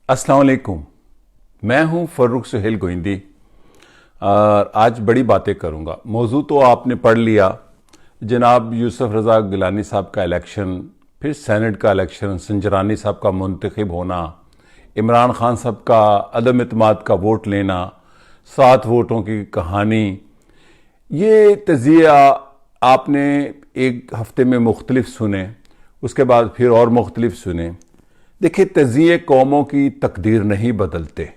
अस्सलाम वालेकुम। मैं हूं फर्रुख सुहेल गोइंदी और आज बड़ी बातें करूंगा। मौजू तो आपने पढ़ लिया, जनाब यूसुफ रज़ा गिलानी साहब का इलेक्शन, फिर सेनेट का इलेक्शन, संजरानी साहब का मुंतखब होना, इमरान खान साहब का अदम इत्माद का वोट लेना, 7 वोटों की कहानी। ये तज़िया आपने एक हफ्ते में मुख्तलिफ सुने, उसके बाद फिर और मुख्तलिफ सुने। देखिए, तज़िये कौमों की तकदीर नहीं बदलते।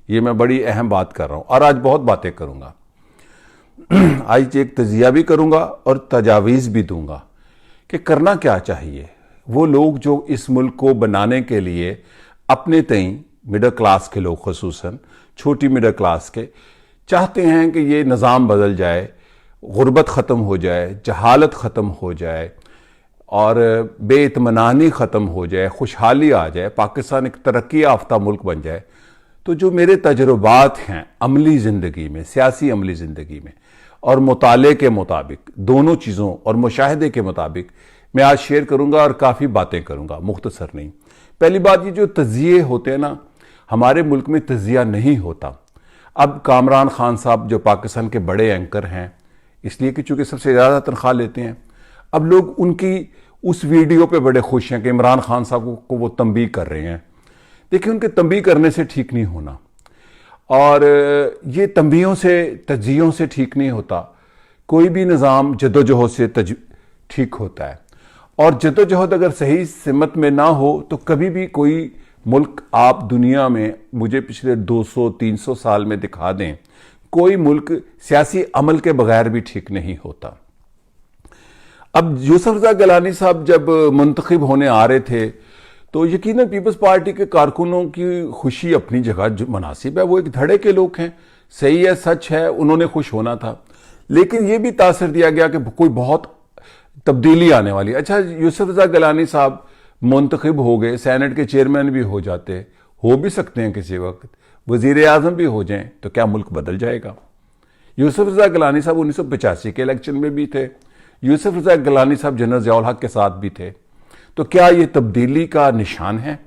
ये मैं बड़ी अहम बात कर रहा हूं और आज बहुत बातें करूंगा। आज एक तज़िया भी करूंगा और तजावीज़ भी दूंगा कि करना क्या चाहिए। वो लोग जो इस मुल्क को बनाने के लिए अपने तईं, मिडिल क्लास के लोग खसूसन, छोटी मिडिल क्लास के, चाहते हैं कि ये निज़ाम बदल जाए, गुर्बत ख़त्म हो जाए, जहालत ख़त्म हो जाए और बेइत्मीनानी ख़त्म हो जाए, खुशहाली आ जाए, पाकिस्तान एक तरक्की याफ्ता मुल्क बन जाए। तो जो मेरे तजुर्बात हैं अमली ज़िंदगी में, सियासी अमली ज़िंदगी में और मुताले के मुताबिक, दोनों चीज़ों और मुशाहिदे के मुताबिक मैं आज शेयर करूंगा और काफ़ी बातें करूंगा, मुख्तसर नहीं। पहली बात, ये जो तज़िये होते हैं ना, हमारे मुल्क में तज़िया नहीं होता। अब कामरान खान साहब जो पाकिस्तान के बड़े एंकर हैं, इसलिए कि चूँकि सबसे ज़्यादा तनख्वाह लेते हैं, अब लोग उनकी उस वीडियो पे बड़े खुश हैं कि इमरान खान साहब को वो तंबीह कर रहे हैं। देखिए, उनके तंबीह करने से ठीक नहीं होना और ये तंबीहों से, तज्जियों से ठीक नहीं होता। कोई भी निज़ाम जद्दोजहद से ठीक होता है और जद्दोजहद अगर सही सिमत में ना हो तो कभी भी कोई मुल्क आप दुनिया में मुझे पिछले 200-300 साल में दिखा दें, कोई मुल्क सियासी अमल के बगैर भी ठीक नहीं होता। अब यूसुफ रज़ा गिलानी साहब जब मुंतखब होने आ रहे थे तो यकीनन पीपल्स पार्टी के कारकुनों की खुशी अपनी जगह जो मुनासिब है, वो एक धड़े के लोग हैं, सही है, सच है, उन्होंने खुश होना था। लेकिन ये भी तासर दिया गया कि कोई बहुत तब्दीली आने वाली। अच्छा, यूसुफ रज़ा गिलानी साहब मुंतखब हो गए, सेनेट के चेयरमैन भी हो जाते, हो भी सकते हैं किसी वक्त, वजीर आज़म भी हो जाएं, तो क्या मुल्क बदल जाएगा? यूसुफ रज़ा गिलानी साहब 1985 के इलेक्शन में भी थे, यूसुफ रज़ा गिलानी साहब जनरल ज़िया उल हक के साथ भी थे। तो क्या ये तब्दीली का निशान है?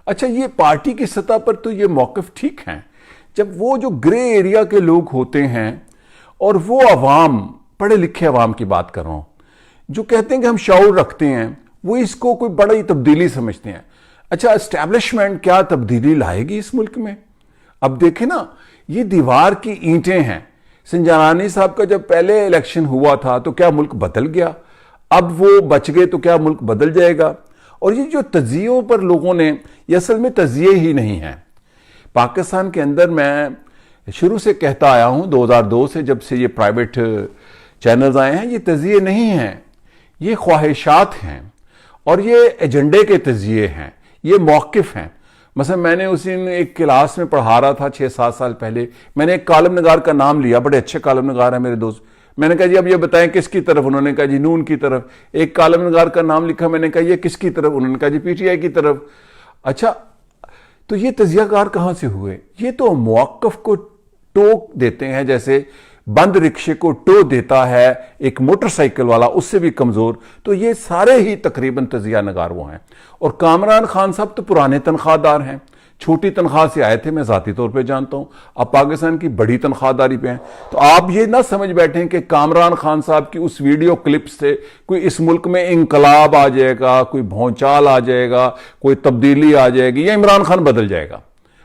अच्छा, ये पार्टी की सतह पर तो ये मौक़िफ़ ठीक है। जब वो जो ग्रे एरिया के लोग होते हैं और वो अवाम, पढ़े लिखे अवाम की बात कर रहा हूं, जो कहते हैं कि हम शऊर रखते हैं, वो इसको कोई बड़ी तब्दीली समझते हैं। अच्छा, एस्टैब्लिशमेंट क्या तब्दीली लाएगी इस मुल्क में? अब देखें ना, ये दीवार की ईंटें हैं। संजरानी साहब का जब पहले इलेक्शन हुआ था तो क्या मुल्क बदल गया? अब वो बच गए तो क्या मुल्क बदल जाएगा? और ये जो तज़ियों पर लोगों ने, ये असल में तज़िये ही नहीं हैं। पाकिस्तान के अंदर मैं शुरू से कहता आया हूं, 2002 से जब से ये प्राइवेट चैनल्स आए हैं, ये तज़िये नहीं हैं, ये ख्वाहिशात हैं और ये एजेंडे के तज़िये हैं, ये मौक़िफ़ हैं। मसलन मैंने उस दिन एक क्लास में पढ़ा रहा था 6-7 साल पहले, मैंने एक कॉलम नगार का नाम लिया, बड़े अच्छे कॉलम नगार है मेरे दोस्त। मैंने कहा जी अब ये बताएं किसकी तरफ? उन्होंने कहा जी नून की तरफ। एक कॉलम नगार का नाम लिखा, मैंने कहा ये किसकी तरफ? उन्होंने कहा जी पीटीआई की तरफ। अच्छा, तो ये तजियाकार कहां से हुए? ये तो मौक़िफ़ को टोक देते हैं, जैसे बंद रिक्शे को टो देता है एक मोटरसाइकिल वाला, उससे भी कमजोर। तो ये सारे ही तकरीबन तजिया नगार वो हैं। और कामरान खान साहब तो पुराने तनख्वाहदार हैं, छोटी तनख्वाह से आए थे, मैं जाती तौर पे जानता हूं, अब पाकिस्तान की बड़ी तनख्वाहदारी पे हैं। तो आप ये ना समझ बैठें कि कामरान खान साहब की उस वीडियो क्लिप से कोई इस मुल्क में इंकलाब आ जाएगा, कोई भौचाल आ जाएगा, कोई तब्दीली आ जाएगी या इमरान खान बदल जाएगा।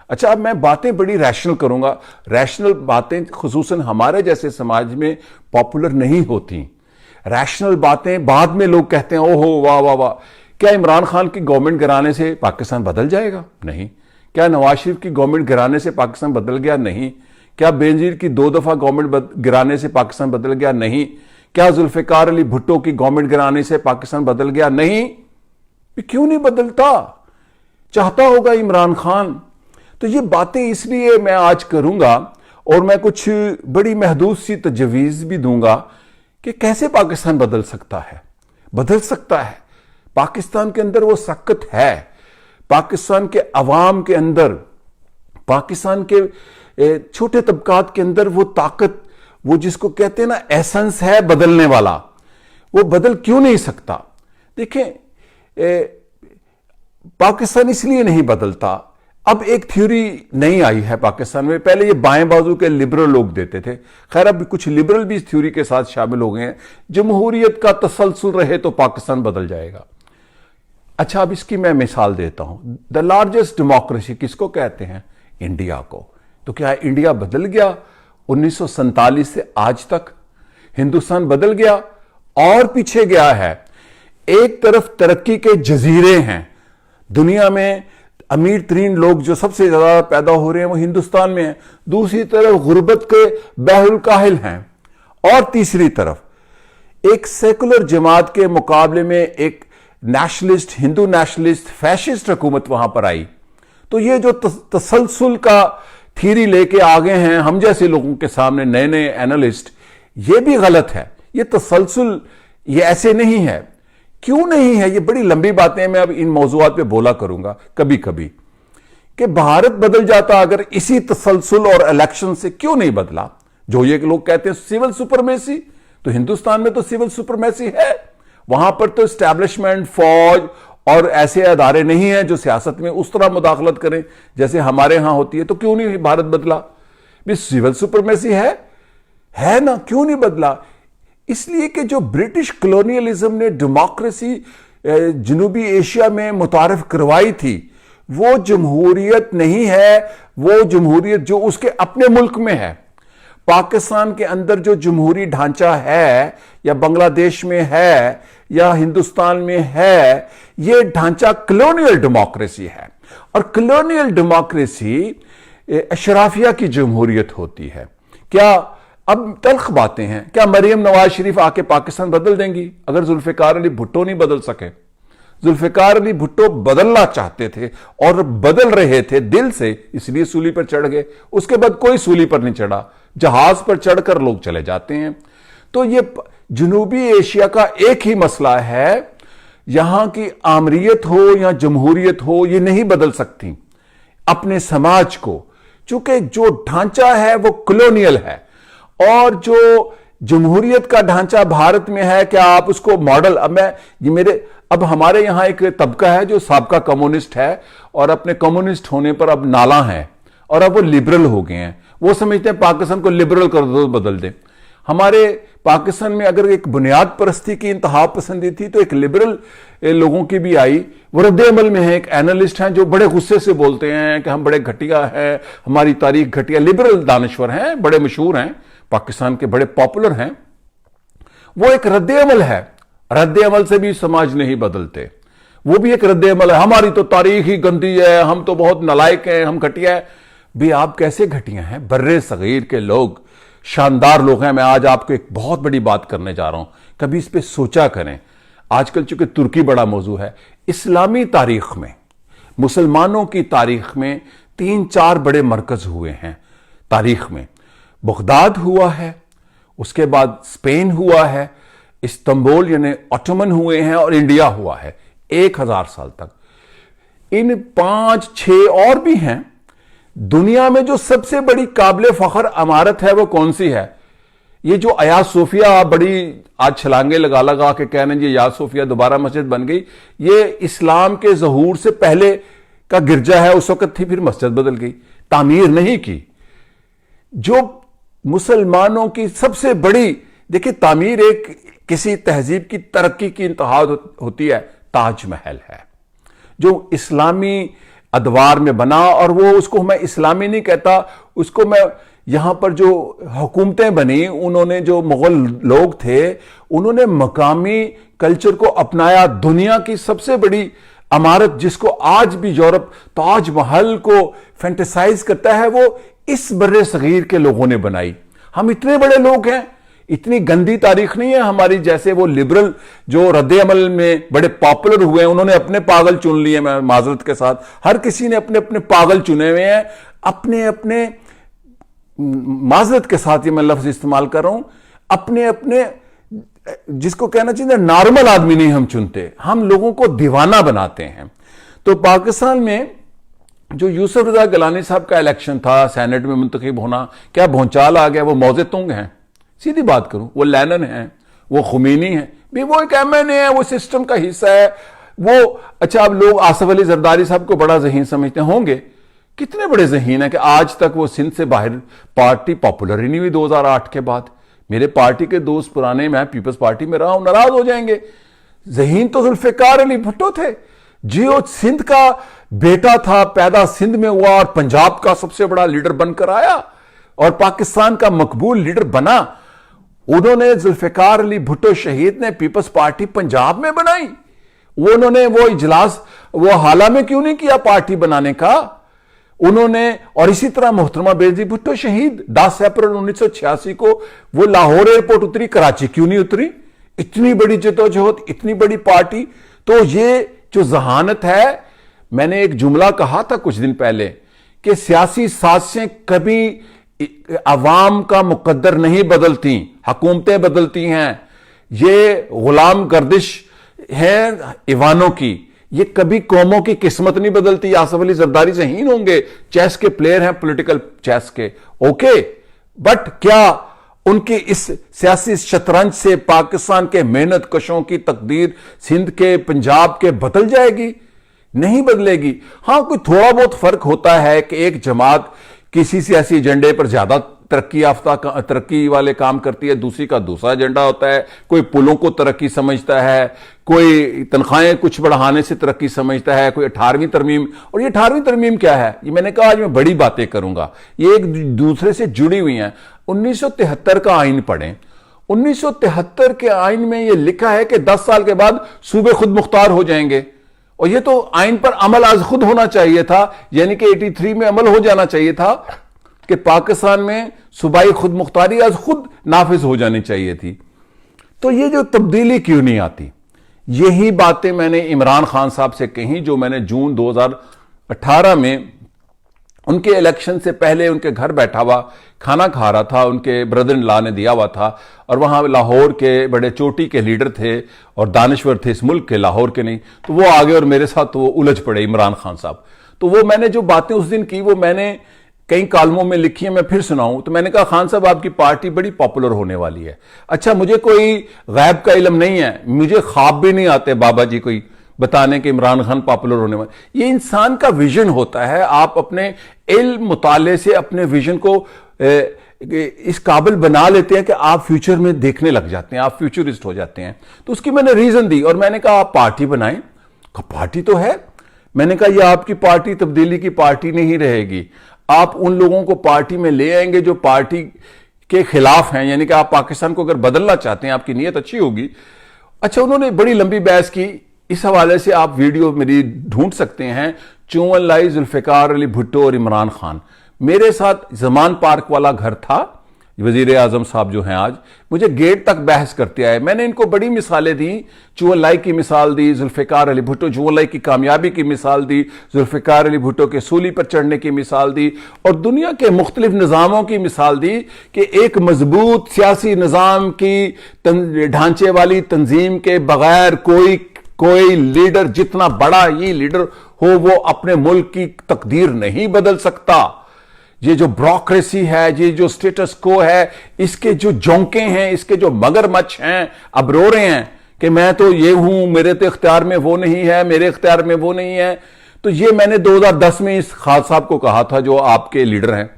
अच्छा, अब मैं बातें बड़ी रैशनल करूंगा। रैशनल बातें खुसूसन हमारे जैसे समाज में पॉपुलर नहीं होती। रैशनल बातें बाद में लोग कहते हैं ओहो वाह वाह वाह। क्या इमरान खान की गवर्नमेंट गिराने से पाकिस्तान बदल जाएगा? नहीं। क्या नवाज शरीफ की गवर्नमेंट गिराने से पाकिस्तान बदल गया? नहीं। क्या बेनजीर की 2 दफा गवर्नमेंट गिराने से पाकिस्तान बदल गया? नहीं। क्या जुल्फिकार अली भुट्टो की गवर्नमेंट गिराने से पाकिस्तान बदल गया? नहीं। क्यों नहीं बदलता? चाहता होगा इमरान खान। तो ये बातें इसलिए मैं आज करूंगा और मैं कुछ बड़ी महदूद सी तजवीज़ भी दूंगा कि कैसे पाकिस्तान बदल सकता है। बदल सकता है। पाकिस्तान के अंदर वो सकत है, पाकिस्तान के अवाम के अंदर, पाकिस्तान के छोटे तबकात के अंदर वो ताकत, वो जिसको कहते हैं ना एसेंस है बदलने वाला, वो बदल क्यों नहीं सकता? देखें, पाकिस्तान इसलिए नहीं बदलता, अब एक थ्योरी नहीं आई है पाकिस्तान में, पहले ये बाएं बाजू के लिबरल लोग देते थे, खैर अब कुछ लिबरल भी इस थ्योरी के साथ शामिल हो गए हैं, जमहूरियत का तसलसल रहे तो पाकिस्तान बदल जाएगा। अच्छा, अब इसकी मैं मिसाल देता हूं। द लार्जेस्ट डेमोक्रेसी किसको कहते हैं? इंडिया को। तो क्या इंडिया बदल गया 1947 से आज तक? हिंदुस्तान बदल गया और पीछे गया है। एक तरफ तरक्की के जजीरे हैं, दुनिया में अमीर तरीन लोग जो सबसे ज्यादा पैदा हो रहे हैं वो हिंदुस्तान में हैं, दूसरी तरफ गुर्बत के बहरुल काहिल हैं, और तीसरी तरफ एक सेकुलर जमात के मुकाबले में एक नेशनलिस्ट, हिंदू नेशनलिस्ट, फैशिस्ट हुकूमत वहां पर आई। तो ये जो तसलसल का थ्योरी लेके आ गए हैं हम जैसे लोगों के सामने, नए नए एनालिस्ट, ये भी गलत है। ये तसलसल ये ऐसे नहीं है। क्यों नहीं है? ये बड़ी लंबी बातें मैं अब इन मौजूआत पे बोला करूंगा कभी कभी, कि भारत बदल जाता अगर इसी तसलसल और इलेक्शन से, क्यों नहीं बदला? जो ये लोग कहते हैं सिविल सुपरमेसी, तो हिंदुस्तान में तो सिविल सुपरमेसी है, वहां पर तो एस्टैब्लिशमेंट, फौज और ऐसे अदारे नहीं हैं जो सियासत में उस तरह मुदाखलत करें जैसे हमारे यहां होती है। तो क्यों नहीं भारत बदला? भी सिविल सुपरमेसी है ना, क्यों नहीं बदला? इसलिए कि जो ब्रिटिश कॉलोनियलिज्म ने डेमोक्रेसी जनूबी एशिया में मुतारिफ करवाई थी, वो जमहूरियत नहीं है, वो जमहूरियत जो उसके अपने मुल्क में है। पाकिस्तान के अंदर जो जमहूरी ढांचा है, या बांग्लादेश में है, या हिंदुस्तान में है, ये ढांचा कॉलोनियल डेमोक्रेसी है। और कॉलोनियल डेमोक्रेसी अशराफिया की जमहूरियत होती है। क्या अब तल्ख बातें हैं, क्या मरियम नवाज शरीफ आके पाकिस्तान बदल देंगी अगर जुल्फिकार अली भुट्टो नहीं बदल सके? जुल्फिकार अली भुट्टो बदलना चाहते थे और बदल रहे थे दिल से, इसलिए सूली पर चढ़ गए। उसके बाद कोई सूली पर नहीं चढ़ा, जहाज पर चढ़कर लोग चले जाते हैं। तो ये जनूबी एशिया का एक ही मसला है, यहां की आमरीयत हो या जमहूरियत हो, ये नहीं बदल सकती अपने समाज को, चूंकि जो ढांचा है वो कॉलोनियल है। और जो जमहूरियत का ढांचा भारत में है, क्या आप उसको मॉडल, अब हमारे यहां एक तबका है जो साबका कम्युनिस्ट है और अपने कम्युनिस्ट होने पर अब नाला है और अब वो लिबरल हो गए हैं। वो समझते हैं पाकिस्तान को लिबरल कर दो, बदल दे। हमारे पाकिस्तान में अगर एक बुनियाद परस्ती की इंतहा पसंदी थी तो एक लिबरल लोगों की भी आई, वो रद्द अमल में है। एक एनालिस्ट हैं जो बड़े गुस्से से बोलते हैं कि हम बड़े घटिया हैं, हमारी तारीख घटिया। लिबरल दानश्वर हैं, बड़े मशहूर हैं, पाकिस्तान के बड़े पॉपुलर हैं। वो एक रद्द अमल है, रद्द अमल से भी समाज नहीं बदलते। वो भी एक रद्द अमल है, हमारी तो तारीख ही गंदी है, हम तो बहुत नालायक हैं, हम घटिया है। भी आप कैसे घटिया हैं? बर्रे सगीर के लोग शानदार लोग हैं। मैं आज आपको एक बहुत बड़ी बात करने जा रहा हूं, कभी इस पे सोचा करें। आजकल चूंकि तुर्की बड़ा मौजू है, इस्लामी तारीख में, मुसलमानों की तारीख में 3-4 बड़े मरकज हुए हैं तारीख में। बगदाद हुआ है, उसके बाद स्पेन हुआ है, इस्तांबुल यानी ऑटोमन हुए हैं, और इंडिया हुआ है 1000 साल तक। इन 5-6 और भी हैं। दुनिया में जो सबसे बड़ी काबिल फख्र इमारत है वो कौन सी है? ये जो अया सोफिया बड़ी आज छलांगे लगा लगा के कह रहे हैं जी अया सोफिया दोबारा मस्जिद बन गई, ये इस्लाम के ज़हूर से पहले का गिरजा है, उस वक्त थी, फिर मस्जिद बदल गई, तामीर नहीं की। जो मुसलमानों की सबसे बड़ी, देखिए तामीर एक किसी तहजीब की तरक्की की इंतहा होती है, ताजमहल है जो इस्लामी अदवार में बना। और वो, उसको मैं इस्लामी नहीं कहता, उसको मैं, यहां पर जो हुकूमतें बनी, उन्होंने, जो मुगल लोग थे, उन्होंने मकामी कल्चर को अपनाया। दुनिया की सबसे बड़ी इमारत जिसको आज भी यूरोप ताजमहल को फैंटेसाइज करता है, वो इस बर्रे सगीर के लोगों ने बनाई। हम इतने बड़े लोग हैं, इतनी गंदी तारीख नहीं है हमारी जैसे वो लिबरल जो रद्द अमल में बड़े पॉपुलर हुए हैं, उन्होंने अपने पागल चुन लिए। मैं माजरत के साथ, हर किसी ने अपने अपने पागल चुने हुए हैं, अपने अपने, माजरत के साथ ये मैं लफ्ज इस्तेमाल कर रहा हूं, अपने अपने, जिसको कहना चाहिए नॉर्मल आदमी नहीं हम चुनते, हम लोगों को दीवाना बनाते हैं। तो पाकिस्तान में जो यूसुफ रजा गिलानी साहब का इलेक्शन था, सेनेट में मुंतखब होना, क्या भौचाल आ गया? वो मौजे तुंग हैं, सीधी बात करूं, वो लेनिन है, वो खुमैनी है, भी वो एक एमएनए है, वो सिस्टम का हिस्सा है वो। अच्छा, अब लोग आसिफ अली जरदारी साहब को बड़ा ज़हीन समझते होंगे, कितने बड़े ज़हीन हैं कि आज तक वो सिंध से बाहर पार्टी पॉपुलर ही नहीं हुई 2008 के बाद। मेरे पार्टी के दोस्त पुराने, मैं पीपल्स पार्टी में रहा हूं, नाराज हो जाएंगे। ज़हीन तो जुल्फ़िकार अली भुट्टो थे, जो सिंध का बेटा था, पैदा सिंध में हुआ और पंजाब का सबसे बड़ा लीडर बनकर आया और पाकिस्तान का मकबूल लीडर बना। उन्होंने, जुल्फ़िकार अली भुट्टो शहीद ने पीपल्स पार्टी पंजाब में बनाई। उन्होंने वो इजलास वो हाला में क्यों नहीं किया पार्टी बनाने का उन्होंने। और इसी तरह मोहतरमा बेनज़ीर भुट्टो शहीद 10 अप्रैल 1986 को वो लाहौर एयरपोर्ट उतरी, कराची क्यों नहीं उतरी? इतनी बड़ी जद्दोजहद, इतनी बड़ी पार्टी। तो ये जो जहानत है, मैंने एक जुमला कहा था कुछ दिन पहले कि सियासी साजिशें कभी अवाम का मुकद्दर नहीं बदलती, हुकूमतें बदलती हैं। ये गुलाम गर्दिश है ईवानों की, ये कभी कौमों की किस्मत नहीं बदलती। आसफ अली जरदारी ज़हीन होंगे, चेस के प्लेयर हैं, पॉलिटिकल चेस के, ओके, बट क्या उनकी इस सियासी शतरंज से पाकिस्तान के मेहनत कशों की तकदीर सिंध के, पंजाब के बदल जाएगी? नहीं बदलेगी। हां, कोई थोड़ा बहुत फर्क होता है कि एक जमात किसी सियासी एजेंडे पर ज्यादा तरक्की वाले काम करती है, दूसरी का दूसरा एजेंडा होता है। कोई पुलों को तरक्की समझता है, कोई तनख्वाहें कुछ बढ़ाने से तरक्की समझता है, कोई 18वीं तरमीम। और ये 18वीं तरमीम क्या है? ये मैंने कहा आज मैं बड़ी बातें करूंगा, ये एक दूसरे से जुड़ी हुई हैं। 1973 का आइन पढ़ें। 1973 के आइन में यह लिखा है कि 10 साल के बाद सूबे खुद मुख्तार हो जाएंगे। और यह तो आइन पर अमल आज खुद होना चाहिए था, यानी कि 83 में अमल हो जाना चाहिए था कि पाकिस्तान में सूबाई खुद मुख्तारी आज खुद नाफिज हो जानी चाहिए थी। तो ये जो तब्दीली क्यों नहीं आती? यही बातें मैंने इमरान खान साहब से कही, जो मैंने जून 2018 में उनके इलेक्शन से पहले उनके घर बैठा हुआ खाना खा रहा था, उनके ब्रदर इन लॉ ने दिया हुआ था। और वहां लाहौर के बड़े चोटी के लीडर थे और दानश्वर थे इस मुल्क के, लाहौर के नहीं। तो वो आगे और मेरे साथ वो उलझ पड़े इमरान खान साहब। तो वो मैंने जो बातें उस दिन की वो मैंने कई कालमों में लिखी है, मैं फिर सुनाऊं। तो मैंने कहा खान साहब आपकी पार्टी बड़ी पॉपुलर होने वाली है। अच्छा, मुझे कोई गैब का इल्म नहीं है, मुझे ख्वाब भी नहीं आते बाबा जी कोई बताने के इमरान खान पॉपुलर होने वाले। ये इंसान का विजन होता है। आप अपने इल्म मुताले से अपने विजन को इस काबिल बना लेते हैं कि आप फ्यूचर में देखने लग जाते हैं, आप फ्यूचरिस्ट हो जाते हैं। तो उसकी मैंने रीजन दी और मैंने कहा आप पार्टी बनाएं। पार्टी तो है। मैंने कहा यह आपकी पार्टी तब्दीली की पार्टी नहीं रहेगी। आप उन लोगों को पार्टी में ले आएंगे जो पार्टी के खिलाफ हैं, यानी कि आप पाकिस्तान को अगर बदलना चाहते हैं, आपकी नीयत अच्छी होगी। अच्छा, उन्होंने बड़ी लंबी बहस की। इस हवाले से आप वीडियो मेरी ढूंढ सकते हैं, चौवन लाई जुल्फ़िकार अली भुट्टो और इमरान खान। मेरे साथ जमान पार्क वाला घर था, वजीर आजम साहब जो हैं आज, मुझे गेट तक बहस करते आए। मैंने इनको बड़ी मिसालें दी, चौवन लाई की मिसाल दी, जुल्फ़िकार अली भुट्टो, चौवन लाई की कामयाबी की मिसाल दी, जुल्फ़िकार अली भुट्टो के सूली पर चढ़ने की मिसाल दी और दुनिया के मुख्तलिफ निज़ामों की मिसाल दी कि एक मजबूत सियासी निज़ाम की ढांचे वाली तंजीम के बगैर कोई लीडर, जितना बड़ा ही लीडर हो, वो अपने मुल्क की तकदीर नहीं बदल सकता। ये जो ब्यूरोक्रेसी है, ये जो स्टेटस को है, इसके जो जोंके हैं, इसके जो मगरमच्छ हैं, अब रो रहे हैं कि मैं तो ये हूं, मेरे तो इख्तियार में वो नहीं है, मेरे इख्तियार में वो नहीं है। तो ये मैंने 2010 में इस खान साहब को कहा था जो आपके लीडर हैं।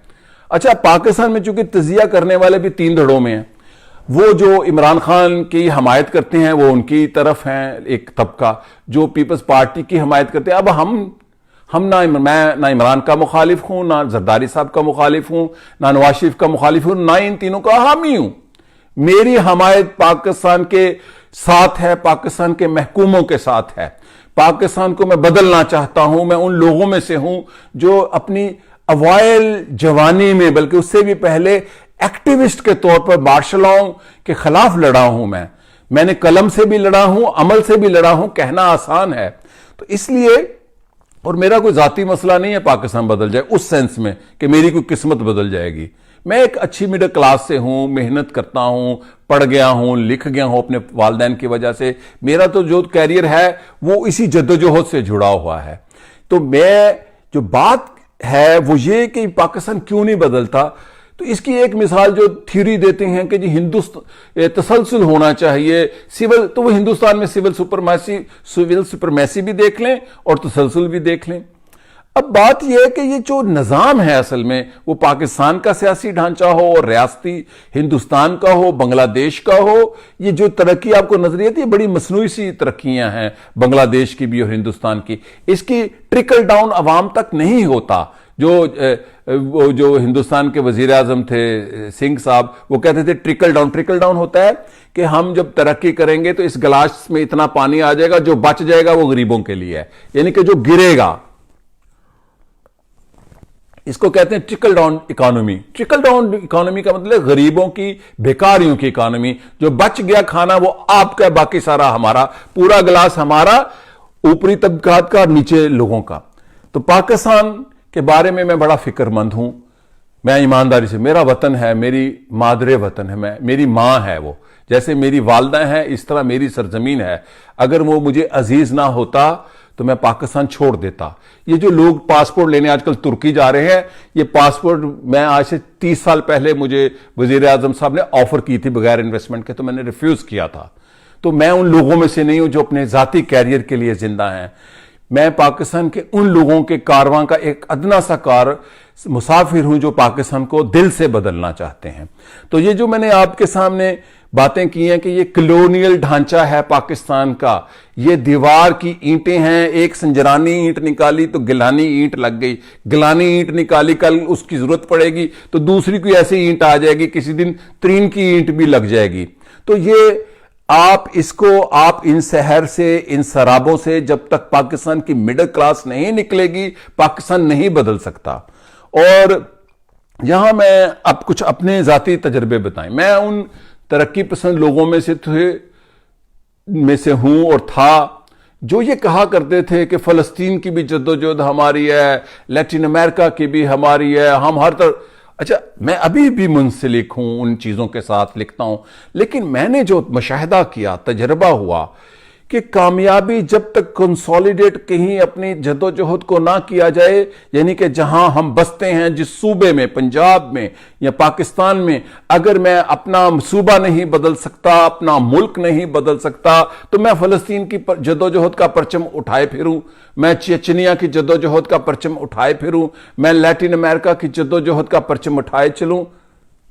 अच्छा, पाकिस्तान में चूंकि तजिया करने वाले भी 3 धड़ों में हैं। वो जो इमरान खान की हमायत करते हैं वो उनकी तरफ हैं एक तबका, जो पीपल्स पार्टी की हमायत करते हैं। अब हम ना इमरान का मुखालिफ हूं, ना जरदारी साहब का मुखालिफ हूं, ना नवाज शरीफ का मुखालिफ हूं, ना इन तीनों का हामी हूं। मेरी हमायत पाकिस्तान के साथ है, पाकिस्तान के महकूमों के साथ है। पाकिस्तान को मैं बदलना चाहता हूं। मैं उन लोगों में से हूं जो अपनी अवाइल जवानी में, बल्कि उससे भी पहले एक्टिविस्ट के तौर पर मार्शलों के खिलाफ लड़ा हूं। मैंने कलम से भी लड़ा हूं, अमल से भी लड़ा हूं। कहना आसान है। तो इसलिए, और मेरा कोई जाती मसला नहीं है पाकिस्तान बदल जाए उस सेंस में कि मेरी कोई किस्मत बदल जाएगी। मैं एक अच्छी मिडिल क्लास से हूं, मेहनत करता हूं, पढ़ गया हूं, लिख गया हूं अपने वालिदैन की वजह से। मेरा तो जो कैरियर है वो इसी जद्दोजहद से जुड़ा हुआ है। तो मैं जो बात है वो ये कि पाकिस्तान क्यों नहीं बदलता, तो इसकी एक मिसाल जो थ्योरी देते हैं कि जी हिंदुस्तान तसलसल होना चाहिए, सिविल, तो वो हिंदुस्तान में सिविल सुपरमेसी भी देख लें और तसलसल भी देख लें। اب بات یہ ہے کہ یہ جو نظام ہے اصل میں وہ پاکستان کا سیاسی ڈھانچہ ہو اور ریاستی ہندوستان کا ہو، بنگلہ دیش کا ہو، یہ جو ترقی آپ کو نظر آتی ہے بڑی مصنوعی سی ترقیاں ہیں بنگلہ دیش کی بھی اور ہندوستان کی، اس کی ٹرکل ڈاؤن عوام تک نہیں ہوتا۔ جو ہندوستان کے وزیر اعظم تھے سنگھ صاحب، وہ کہتے تھے ٹرکل ڈاؤن ہوتا ہے کہ ہم جب ترقی کریں گے تو اس گلاس میں اتنا پانی آ جائے گا، جو بچ جائے گا وہ غریبوں کے لیے ہے، یعنی کہ جو گرے گا، اس کو کہتے ہیں trickle down economy. Trickle down economy کا مطلب غریبوں کی، بھیکاریوں کی اکانومی، جو بچ گیا کھانا وہ آپ کا، باقی سارا ہمارا، پورا گلاس ہمارا، اوپری طبقات کا اور نیچے لوگوں کا۔ تو پاکستان کے بارے میں بڑا فکر مند ہوں، میں ایمانداری سے، میرا وطن ہے، میری مادر وطن ہے، میری ماں ہے، وہ جیسے میری والدہ ہیں اس طرح میری سرزمین ہے۔ اگر وہ مجھے عزیز نہ ہوتا تو میں پاکستان چھوڑ دیتا۔ یہ جو لوگ پاسپورٹ لینے آج کل ترکی جا رہے ہیں، یہ پاسپورٹ میں آج سے 30 سال پہلے مجھے وزیر اعظم صاحب نے آفر کی تھی بغیر انویسٹمنٹ کے، تو میں نے ریفیوز کیا تھا۔ تو میں ان لوگوں میں سے نہیں ہوں جو اپنے ذاتی کیریئر کے لیے زندہ ہیں، میں پاکستان کے ان لوگوں کے کارواں کا ایک ادنا سا مسافر ہوں جو پاکستان کو دل سے بدلنا چاہتے ہیں۔ تو یہ جو میں نے آپ کے سامنے باتیں کی ہیں کہ یہ کلونیل ڈھانچہ ہے پاکستان کا، یہ دیوار کی اینٹیں ہیں، ایک سنجرانی اینٹ نکالی تو گلانی اینٹ لگ گئی، گلانی اینٹ نکالی، کل اس کی ضرورت پڑے گی تو دوسری کوئی ایسی اینٹ آ جائے گی، کسی دن ترین کی اینٹ بھی لگ جائے گی۔ تو یہ آپ ان شہر سے، ان سرابوں سے جب تک پاکستان کی مڈل کلاس نہیں نکلے گی، پاکستان نہیں بدل سکتا۔ اور یہاں میں اب کچھ اپنے ذاتی تجربے بتائیں۔ میں ان ترقی پسند لوگوں میں سے ہوں اور تھا جو یہ کہا کرتے تھے کہ فلسطین کی بھی جدوجہد ہماری ہے، لیٹن امریکہ کی بھی ہماری ہے، ہم ہر طرح۔ اچھا، میں ابھی بھی منسلک ہوں، ان چیزوں کے ساتھ لکھتا ہوں، لیکن میں نے جو مشاہدہ کیا، تجربہ ہوا کہ کامیابی جب تک کنسولیڈیٹ کہیں اپنی جدوجہد کو نہ کیا جائے، یعنی کہ جہاں ہم بستے ہیں، جس صوبے میں، پنجاب میں یا پاکستان میں، اگر میں اپنا صوبہ نہیں بدل سکتا، اپنا ملک نہیں بدل سکتا، تو میں فلسطین کی جدوجہد کا پرچم اٹھائے پھروں، میں چچنیا کی جدوجہد کا پرچم اٹھائے پھروں، میں لیٹن امریکہ کی جدوجہد کا پرچم اٹھائے چلوں۔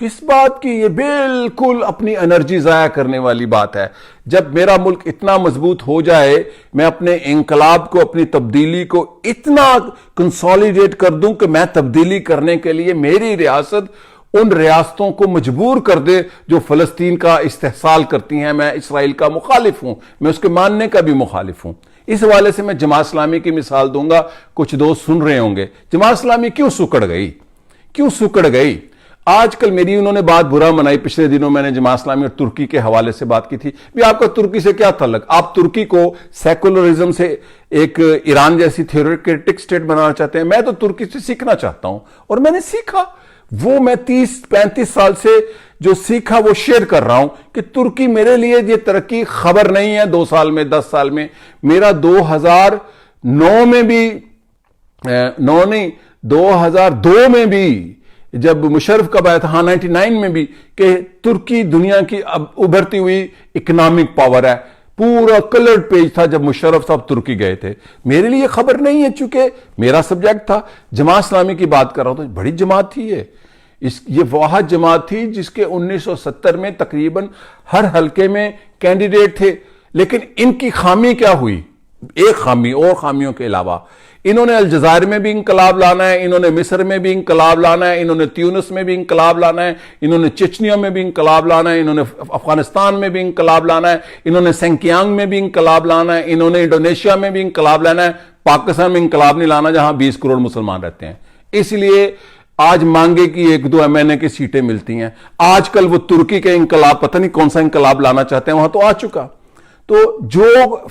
کس بات کی؟ یہ بالکل اپنی انرجی ضائع کرنے والی بات ہے۔ جب میرا ملک اتنا مضبوط ہو جائے، میں اپنے انقلاب کو، اپنی تبدیلی کو اتنا کنسولیڈیٹ کر دوں کہ میں تبدیلی کرنے کے لیے میری ریاست ان ریاستوں کو مجبور کر دے جو فلسطین کا استحصال کرتی ہیں۔ میں اسرائیل کا مخالف ہوں، میں اس کے ماننے کا بھی مخالف ہوں۔ اس حوالے سے میں جماعت اسلامی کی مثال دوں گا، کچھ دوست سن رہے ہوں گے۔ جماعت اسلامی کیوں سکڑ گئی؟ آج کل میری انہوں نے بات برا منائی، پچھلے دنوں میں نے جماعت اسلامی اور ترکی کے حوالے سے بات کی تھی، بھی آپ کا ترکی سے کیا تعلق؟ آپ ترکی کو سیکولرزم سے ایک ایران جیسی تھیوریٹک سٹیٹ بنانا چاہتے ہیں۔ میں تو ترکی سے سیکھنا چاہتا ہوں، اور میں نے سیکھا، وہ میں 30-35 سال سے جو سیکھا وہ شیئر کر رہا ہوں کہ ترکی میرے لیے یہ ترقی خبر نہیں ہے 2 سال میں، 10 سال میں۔ میرا 2009 میں بھی 2002 میں بھی جب مشرف کا بیعت، 99 میں بھی، کہ ترکی دنیا کی اب ابھرتی ہوئی اکنامک پاور ہے، پورا کلرڈ پیج تھا جب مشرف صاحب ترکی گئے تھے۔ میرے لیے خبر نہیں ہے، چونکہ میرا سبجیکٹ تھا۔ جماعت اسلامی کی بات کر رہا ہوں تو بڑی جماعت تھی یہ واحد جماعت تھی جس کے 1970 میں تقریباً ہر حلقے میں کینڈیڈیٹ تھے، لیکن ان کی خامی کیا ہوئی؟ ایک خامی اور خامیوں کے علاوہ، انہوں نے الجزائر میں بھی انقلاب لانا ہے، انہوں نے مصر میں بھی انقلاب لانا ہے، انہوں نے تیونس میں بھی انقلاب لانا ہے، انہوں نے چچنیا میں بھی انقلاب لانا ہے، انہوں نے افغانستان میں بھی انقلاب لانا ہے، انہوں نے سینکیانگ میں بھی انقلاب لانا ہے، انہوں نے انڈونیشیا میں بھی انقلاب لانا ہے۔ پاکستان میں انقلاب نہیں لانا جہاں 20 کروڑ مسلمان رہتے ہیں۔ اس لیے آج مانگے کی 1-2 MNA کی سیٹیں ملتی ہیں۔ آج کل وہ ترکی کے انقلاب، پتہ نہیں کون سا انقلاب لانا چاہتے ہیں، وہاں تو آ چکا۔ تو جو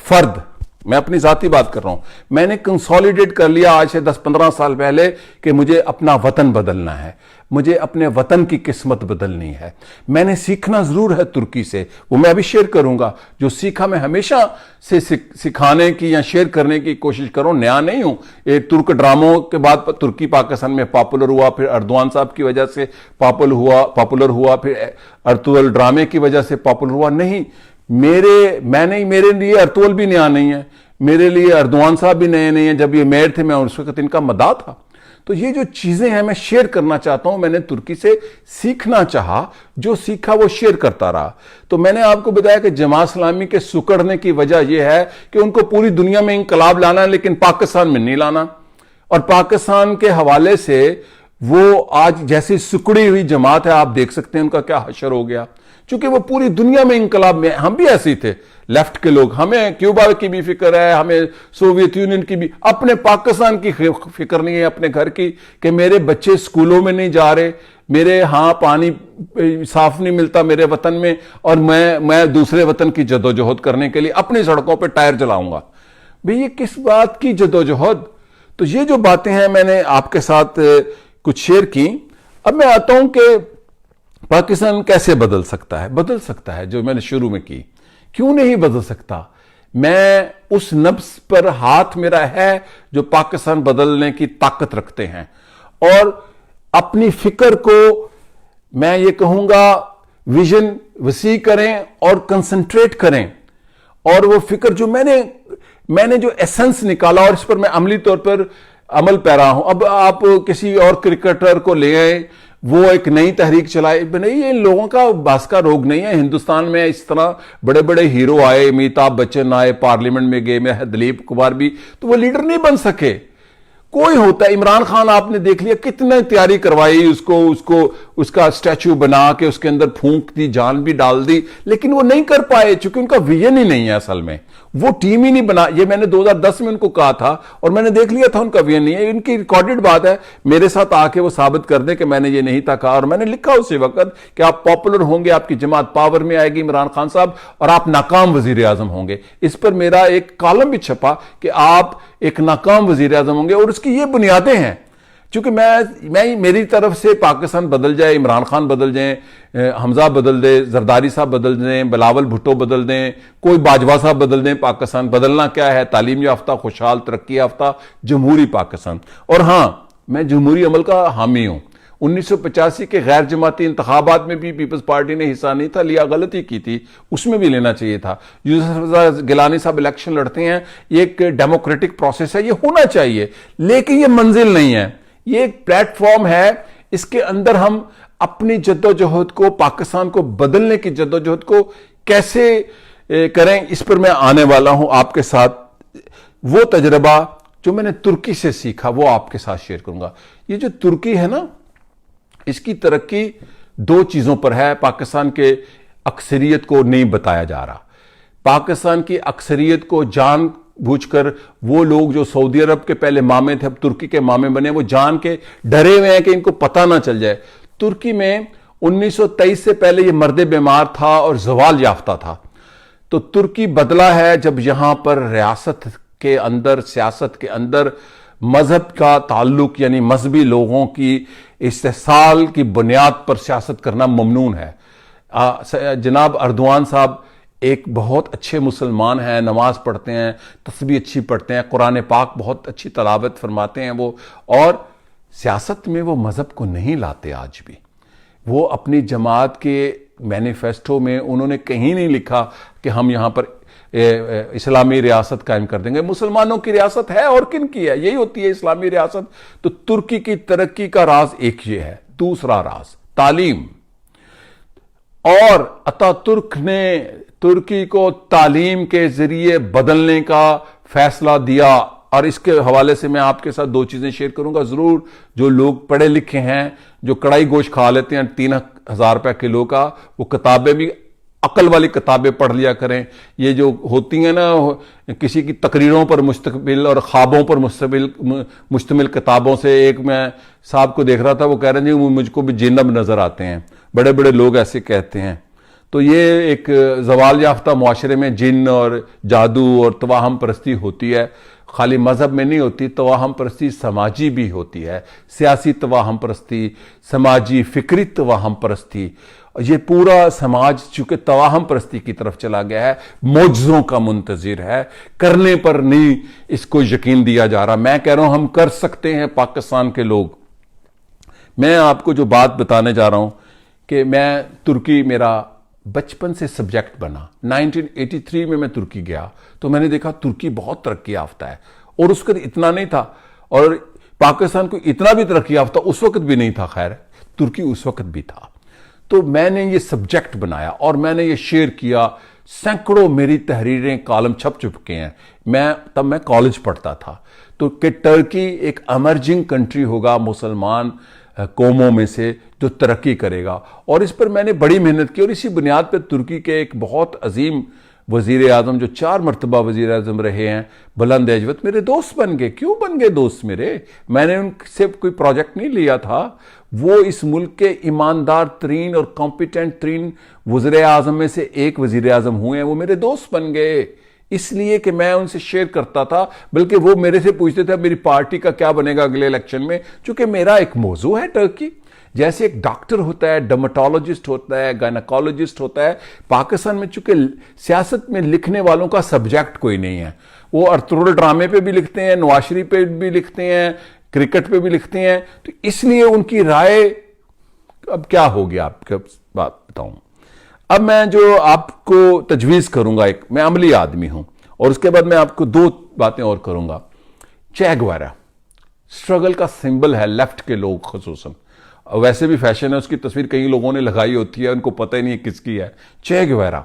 فرد، میں اپنی ذاتی بات کر رہا ہوں، میں نے کنسولیڈیٹ کر لیا آج سے 10-15 سال پہلے کہ مجھے اپنا وطن بدلنا ہے، مجھے اپنے وطن کی قسمت بدلنی ہے۔ میں نے سیکھنا ضرور ہے ترکی سے، وہ میں ابھی شیئر کروں گا۔ جو سیکھا میں ہمیشہ سے سکھانے کی یا شیئر کرنے کی کوشش کروں، نیا نہیں ہوں۔ یہ ترک ڈراموں کے بعد ترکی پاکستان میں پاپولر ہوا، پھر اردوان صاحب کی وجہ سے پاپولر ہوا، پھر ارطغرل ڈرامے کی وجہ سے پاپولر ہوا۔ نہیں، میرے لیے ارطغرل بھی نیا نہیں ہے، میرے لیے اردوان صاحب بھی نئے نہیں ہیں، جب یہ میئر تھے میں اس وقت ان کا مداح تھا. تو یہ جو چیزیں ہیں میں شیئر کرنا چاہتا ہوں. میں نے ترکی سے سیکھنا چاہا، جو سیکھا وہ شیئر کرتا رہا. تو میں نے آپ کو بتایا کہ جماعت اسلامی کے سکڑنے کی وجہ یہ ہے کہ ان کو پوری دنیا میں انقلاب لانا ہے لیکن پاکستان میں نہیں لانا. اور پاکستان کے حوالے سے وہ آج جیسی سکڑی ہوئی جماعت ہے، آپ دیکھ سکتے ہیں ان کا کیا حشر ہو گیا. چونکہ وہ پوری دنیا میں انقلاب میں، ہم بھی ایسے ہی تھے لیفٹ کے لوگ، ہمیں کیوبا کی بھی فکر ہے، ہمیں سوویت یونین کی بھی، اپنے پاکستان کی فکر نہیں ہے، اپنے گھر کی، کہ میرے بچے سکولوں میں نہیں جا رہے، میرے ہاں پانی صاف نہیں ملتا میرے وطن میں، اور میں دوسرے وطن کی جدوجہد کرنے کے لیے اپنی سڑکوں پہ ٹائر جلاؤں گا. بھئی یہ کس بات کی جدوجہد؟ تو یہ جو باتیں ہیں میں نے آپ کے ساتھ کچھ شیئر کی. اب میں آتا ہوں کہ پاکستان کیسے بدل سکتا ہے. بدل سکتا ہے جو میں نے شروع میں کی. کیوں نہیں بدل سکتا؟ میں اس نبض پر ہاتھ میرا ہے جو پاکستان بدلنے کی طاقت رکھتے ہیں، اور اپنی فکر کو میں یہ کہوں گا ویژن وسیع کریں اور کنسنٹریٹ کریں. اور وہ فکر جو میں نے جو ایسنس نکالا، اور اس پر میں عملی طور پر عمل پیرا ہوں. اب آپ کسی اور کرکٹر کو لے آئیں، وہ ایک نئی تحریک چلائے، نہیں، یہ ان لوگوں کا باس کا روگ نہیں ہے. ہندوستان میں اس طرح بڑے بڑے ہیرو آئے، امیتابھ بچن آئے، پارلیمنٹ میں گئے، میں دلیپ کمار بھی، تو وہ لیڈر نہیں بن سکے. کوئی ہوتا ہے، عمران خان آپ نے دیکھ لیا کتنے تیاری کروائی، اس کا اسٹیچو بنا کے اس کے اندر پھونک دی، جان بھی ڈال دی، لیکن وہ نہیں کر پائے چونکہ ان کا ویژن ہی نہیں ہے. اصل میں وہ ٹیم ہی نہیں بنا. یہ میں نے 2010 میں ان کو کہا تھا اور میں نے دیکھ لیا تھا ان کا ویژن نہیں ہے. ان کی ریکارڈڈ بات ہے، میرے ساتھ آ کے وہ ثابت کر دیں کہ میں نے یہ نہیں تھا کہا. اور میں نے لکھا اسی وقت کہ آپ پاپولر ہوں گے، آپ کی جماعت پاور میں آئے گی عمران خان صاحب، اور آپ ناکام وزیر اعظم ہوں گے. اس پر میرا ایک کالم بھی چھپا کہ آپ ایک ناکام وزیر اعظم ہوں گے، اور اس کی یہ بنیادیں ہیں. چونکہ میری طرف سے پاکستان بدل جائے، عمران خان بدل جائیں، حمزہ بدل دے، زرداری صاحب بدل دیں، بلاول بھٹو بدل دیں، کوئی باجوہ صاحب بدل دیں، پاکستان بدلنا کیا ہے؟ تعلیم یافتہ، خوشحال، ترقی یافتہ، جمہوری پاکستان. اور ہاں، میں جمہوری عمل کا حامی ہوں. 1985 کے غیر جماعتی انتخابات میں بھی پیپلز پارٹی نے حصہ نہیں تھا لیا، غلطی کی تھی، اس میں بھی لینا چاہیے تھا. یوسف رضا گیلانی صاحب الیکشن لڑتے ہیں، یہ ایک ڈیموکریٹک پروسیس ہے، یہ ہونا چاہیے، لیکن یہ منزل نہیں ہے. یہ ایک پلیٹ فارم ہے، اس کے اندر ہم اپنی جدوجہد کو، پاکستان کو بدلنے کی جدوجہد کو کیسے کریں، اس پر میں آنے والا ہوں آپ کے ساتھ. وہ تجربہ جو میں نے ترکی سے سیکھا وہ آپ کے ساتھ شیئر کروں گا. یہ جو ترکی ہے نا، اس کی ترقی دو چیزوں پر ہے. پاکستان کے اکثریت کو نہیں بتایا جا رہا. پاکستان کی اکثریت کو جان بوجھ کر وہ لوگ جو سعودی عرب کے پہلے مامے تھے اب ترکی کے مامے بنے، وہ جان کے ڈرے ہوئے ہیں کہ ان کو پتہ نہ چل جائے. ترکی میں 1923 سے پہلے یہ مرد بیمار تھا اور زوال یافتہ تھا. تو ترکی بدلا ہے جب یہاں پر ریاست کے اندر، سیاست کے اندر مذہب کا تعلق، یعنی مذہبی لوگوں کی استحصال کی بنیاد پر سیاست کرنا ممنون ہے. جناب اردوان صاحب ایک بہت اچھے مسلمان ہیں، نماز پڑھتے ہیں، تسبیح اچھی پڑھتے ہیں، قرآن پاک بہت اچھی تلاوت فرماتے ہیں وہ، اور سیاست میں وہ مذہب کو نہیں لاتے آج بھی. وہ اپنی جماعت کے مینیفیسٹو میں انہوں نے کہیں نہیں لکھا کہ ہم یہاں پر اسلامی ریاست قائم کر دیں گے. مسلمانوں کی ریاست ہے اور کن کی ہے؟ یہی ہوتی ہے اسلامی ریاست. تو ترکی کی ترقی کا راز ایک یہ ہے. دوسرا راز تعلیم، اور اتا ترک نے ترکی کو تعلیم کے ذریعے بدلنے کا فیصلہ دیا. اور اس کے حوالے سے میں آپ کے ساتھ دو چیزیں شیئر کروں گا ضرور. جو لوگ پڑھے لکھے ہیں، جو کڑائی گوشت کھا لیتے ہیں 3000 روپے کلو کا، وہ کتابیں بھی عقل والی کتابیں پڑھ لیا کریں. یہ جو ہوتی ہیں نا کسی کی تقریروں پر مشتمل اور خوابوں پر مشتمل کتابوں سے، ایک میں صاحب کو دیکھ رہا تھا، وہ کہہ رہے ہیں مجھ کو بھی جنب نظر آتے ہیں. بڑے بڑے لوگ ایسے کہتے ہیں. تو یہ ایک زوال یافتہ معاشرے میں جن اور جادو اور توہم پرستی ہوتی ہے. خالی مذہب میں نہیں ہوتی، توہم پرستی سماجی بھی ہوتی ہے. سیاسی توہم پرستی، سماجی فکری توہم پرستی. یہ پورا سماج چونکہ توہم پرستی کی طرف چلا گیا ہے، معجزوں کا منتظر ہے، کرنے پر نہیں اس کو یقین دیا جا رہا. میں کہہ رہا ہوں ہم کر سکتے ہیں پاکستان کے لوگ. میں آپ کو جو بات بتانے جا رہا ہوں کہ میں ترکی میرا बचपन से सब्जेक्ट बना। 1983 में मैं तुर्की गया तो मैंने देखा तुर्की बहुत तरक्की याफ्ता है, और उसका इतना नहीं था, और पाकिस्तान को इतना भी तरक्की याफ्ता उस वक्त भी नहीं था, खैर तुर्की उस वक्त भी था। तो मैंने ये सब्जेक्ट बनाया और मैंने ये शेयर किया, सैकड़ों मेरी तहरीरें कॉलम छप चुके हैं। तब मैं कॉलेज पढ़ता था तो कि टर्की एक एमर्जिंग कंट्री होगा मुसलमान कौमों में से जो तरक्की करेगा, और इस पर मैंने बड़ी मेहनत की। और इसी बुनियाद पर तुर्की के एक बहुत अजीम वजीर आजम जो 4 मरतबा वजीर आजम रहे हैं, बुलंद एजवत, मेरे दोस्त बन गए। क्यों बन गए दोस्त मेरे? मैंने उनसे कोई प्रोजेक्ट नहीं लिया था, वो इस मुल्क के ईमानदार तरीन और कॉम्पिटेंट तरीन वजीर आजम में से एक वजीर आजम हुए हैं, वो मेरे दोस्त बन गए इसलिए कि मैं उनसे शेयर करता था, बल्कि वो मेरे से पूछते थे मेरी पार्टी का क्या बनेगा अगले इलेक्शन में। चूंकि मेरा एक मौजू है टर्की, जैसे एक डॉक्टर होता है, डर्मेटोलॉजिस्ट होता है, गायनेकोलॉजिस्ट होता है, पाकिस्तान में चूंकि सियासत में लिखने वालों का सब्जेक्ट कोई नहीं है। वो अर्थरोल ड्रामे पे भी लिखते हैं, नवाशरी पे भी लिखते हैं, क्रिकेट पे भी लिखते हैं, तो इसलिए उनकी राय अब क्या होगी आपको बात बताऊं। अब मैं जो आपको तजवीज़ करूंगा, एक मैं अमली आदमी हूं, और उसके बाद मैं आपको 2 बातें और करूंगा। चे गुवेरा स्ट्रगल का सिंबल है लेफ्ट के लोग खुसूसन, वैसे भी फैशन है, उसकी तस्वीर कई लोगों ने लगाई होती है, उनको पता ही नहीं है किसकी है। चे गुवेरा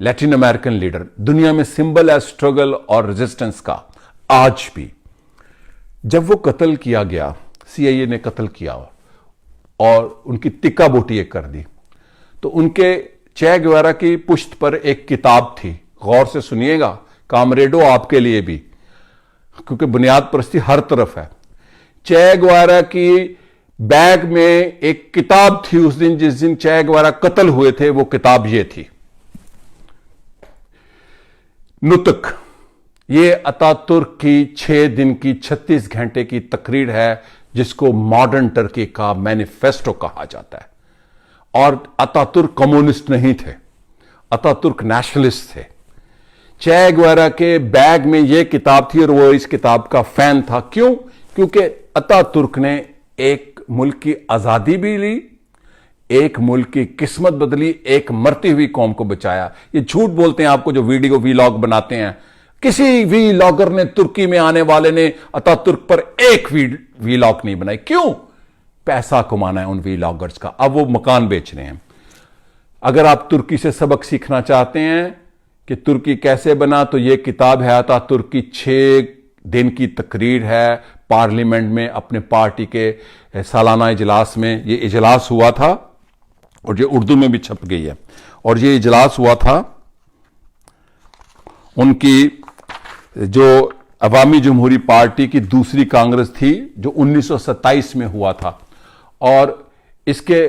लैटिन अमेरिकन लीडर, दुनिया में सिंबल है स्ट्रगल और रेजिस्टेंस का। आज भी जब वो कत्ल किया गया, CIA ने कत्ल किया और उनकी तिक्का बोटी एक कर दी, तो उनके चे गुवेरा की पुश्त पर एक किताब थी, गौर से सुनिएगा कामरेडो, आपके लिए भी, क्योंकि बुनियाद परस्ती हर तरफ है। चे गुवेरा की बैग में एक किताब थी उस दिन, जिस दिन चे गुवेरा कत्ल हुए थे, वो किताब ये थी, नुतक। ये अतातुर्क की 6 दिन की 36 घंटे की तकरीर है, जिसको मॉडर्न टर्की का मैनिफेस्टो कहा जाता है। और अतातुर्क कम्युनिस्ट नहीं थे, अतातुर्क नेशनलिस्ट थे। चे गुवेरा के बैग में यह किताब थी और वो इस किताब का फैन था। क्यों? क्योंकि अतातुर्क ने एक मुल्क की आजादी भी ली, एक मुल्क की किस्मत बदली, एक मरती हुई कौम को बचाया। ये झूठ बोलते हैं आपको जो वीडियो वीलॉग बनाते हैं, किसी वीलॉगर ने, तुर्की में आने वाले ने अतातुर्क पर एक वीलॉग नहीं बनाई। क्यों? पैसा कमाना है उन वीलॉगर्स का। अब वो मकान बेच रहे हैं। अगर आप तुर्की से सबक सीखना चाहते हैं कि तुर्की कैसे बना, तो ये किताब है अतातुर्क की, 6 दिन की तकरीर है। पार्लियामेंट में अपने पार्टी के सालाना इजलास में ये इजलास हुआ था, और ये उर्दू में भी छप गई है। और ये इजलास हुआ था उनकी जो अवामी जमहूरी पार्टी की दूसरी कांग्रेस थी, जो 1927 में हुआ था। और इसके